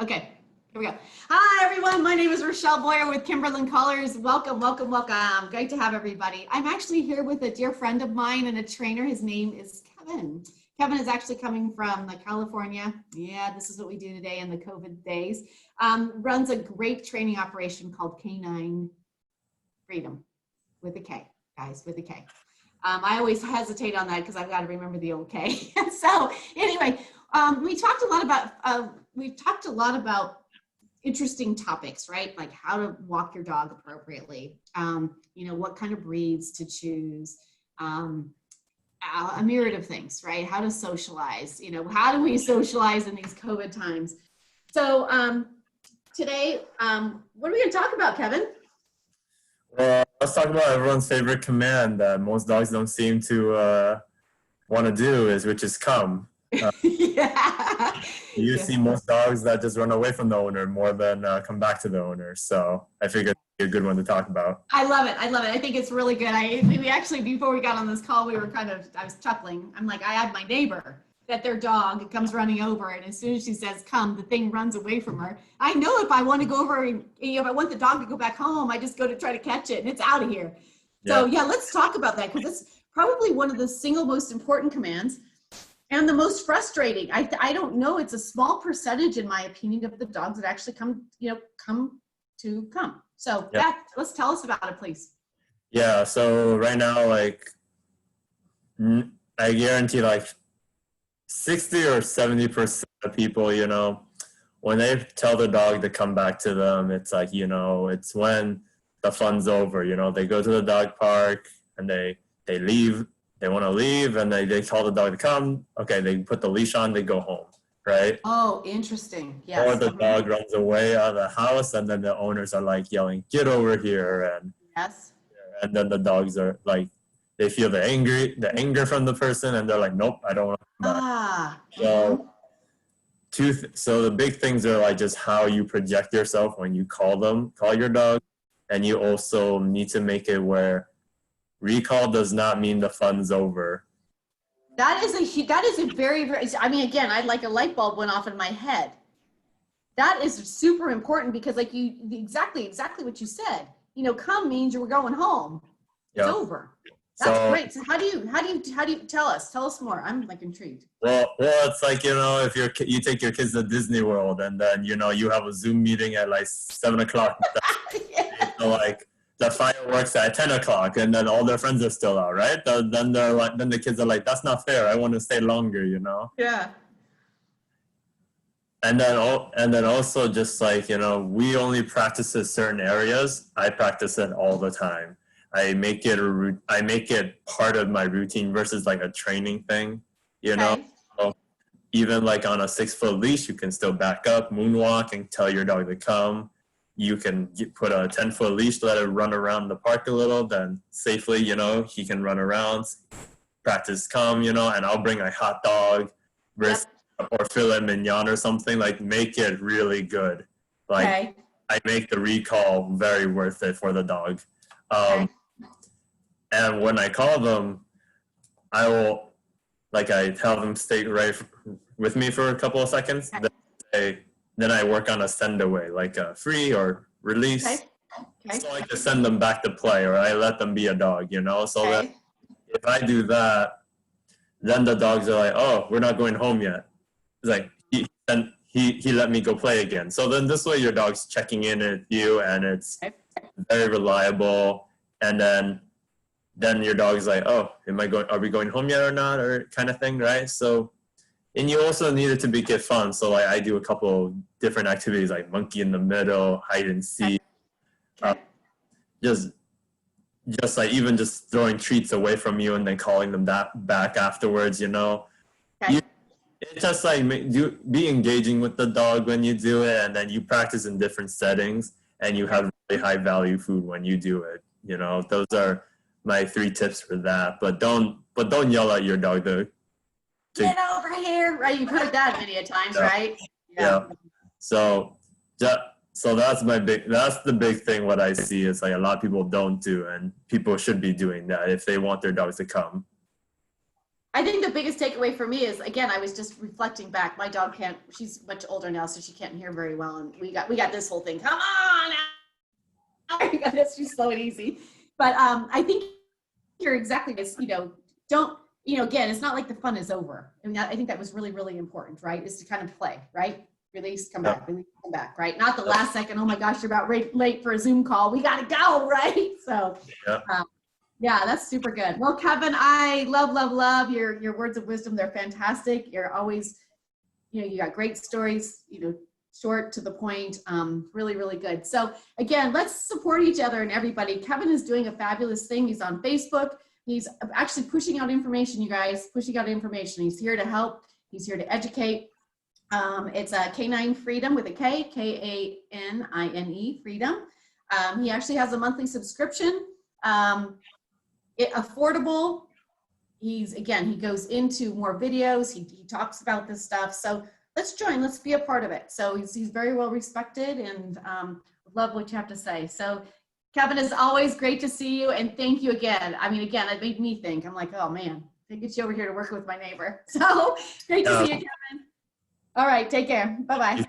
Okay, here we go. Hi, everyone. My name is Rachelle Boyer with Kimberland Collars. Welcome, welcome, welcome. Great to have everybody. I'm actually here with a dear friend of mine and a trainer. His name is Kevin. Kevin is actually coming from California. Yeah, this is what we do today in the COVID days. Runs a great training operation called Canine Freedom with a K, guys, with a K. I always hesitate on that because I've got to remember the old K. So anyway, we talked a lot about interesting topics, right? Like how to walk your dog appropriately, what kind of breeds to choose, a myriad of things, right? How to socialize, how do we socialize in these COVID times? So today, what are we going to talk about, Kevin? Well, let's talk about everyone's favorite command that most dogs don't seem to want to do, which is come. Yeah. You see most dogs that just run away from the owner more than come back to the owner. So I figured it'd be a good one to talk about. I love it. I love it. I think it's really good. We actually, before we got on this call, I was chuckling. I'm like, I had my neighbor that their dog comes running over, and as soon as she says come, the thing runs away from her. I know if I want to go over and if I want the dog to go back home, I just go to try to catch it and it's out of here. Yeah. So yeah, let's talk about that because it's probably one of the single most important commands and the most frustrating. I don't know, it's a small percentage in my opinion of the dogs that actually come. So yeah, let's tell us about it, please. Yeah, so right now, I guarantee 60 or 70% of people, when they tell the dog to come back to them, it's it's when the fun's over. They go to the dog park and they leave. They want to leave and they tell the dog to come. Okay, they put the leash on, they go home, right? Oh, interesting. Yes. Or the dog runs away out of the house and then the owners are yelling, get over here. And yes. And then the dogs are they feel the anger from the person and they're like, nope, I don't want to come back. So the big things are just how you project yourself when you call your dog. And you also need to make it where recall does not mean the fun's over. That is a very, very, again, I like a light bulb went off in my head. That is super important because exactly what you said, come means you're going home. It's over. That's great. So how do you tell us more? I'm intrigued. Well, it's if you take your kids to Disney World and then, you have a Zoom meeting at 7 o'clock. Yeah. The fireworks at 10 o'clock and then all their friends are still out, right? Then the kids are like, that's not fair. I want to stay longer, Yeah. And then also just we only practice in certain areas. I practice it all the time. I make it part of my routine versus a training thing, Okay. So even on a 6-foot leash, you can still back up, moonwalk, and tell your dog to come. You can put a 10-foot leash, let it run around the park a little, then safely, he can run around, practice come, and I'll bring a hot dog, or filet mignon or something, make it really good. I make the recall very worth it for the dog. And when I call them, I will, I tell them stay right with me for a couple of seconds. Then I work on a send away, a free or release. Okay. So I just send them back to play or I let them be a dog, So that if I do that, then the dogs are like, oh, we're not going home yet. It's he let me go play again. So then this way your dog's checking in with you and it's very reliable. And then your dog's like, oh, are we going home yet or not? Or kind of thing, right? So, and you also need it to make it fun. So I do a couple different activities like monkey in the middle, hide and seek. Just even just throwing treats away from you and then calling them back afterwards, Okay. It's just be engaging with the dog when you do it, and then you practice in different settings and you have really high value food when you do it. Those are my 3 tips for that. But don't yell at your dog to get over here, right? You've heard that many times, right? Yeah. So that's the big thing. What I see is a lot of people don't do, and people should be doing that if they want their dogs to come. I think the biggest takeaway for me is, again, I was just reflecting back. My dog can't, she's much older now, so she can't hear very well. And we got this whole thing. Come on. We got this, she's slow and easy. But I think you're exactly this, don't, again, it's not like the fun is over. I mean, I think that was really, really important, right? Is to kind of play, right? Release, come back, release, come back, right? Not the last second, oh my gosh, you're about late for a Zoom call. We got to go, right? So, yeah, that's super good. Well, Kevin, I love your words of wisdom. They're fantastic. You're always, you got great stories, short to the point, really, really good. So again, let's support each other and everybody. Kevin is doing a fabulous thing. He's on Facebook. He's actually pushing out information, you guys, pushing out information. He's here to help. He's here to educate. It's a Canine Freedom with a K, K-A-N-I-N-E, Freedom. He actually has a monthly subscription. Affordable. He goes into more videos. He talks about this stuff. So let's join, let's be a part of it. So he's very well respected, and love what you have to say. So Kevin, is always great to see you, and thank you again. I mean, again, it made me think. I'm like, oh man, I get you over here to work with my neighbor. So great to see you, Kevin. All right, take care. Bye-bye.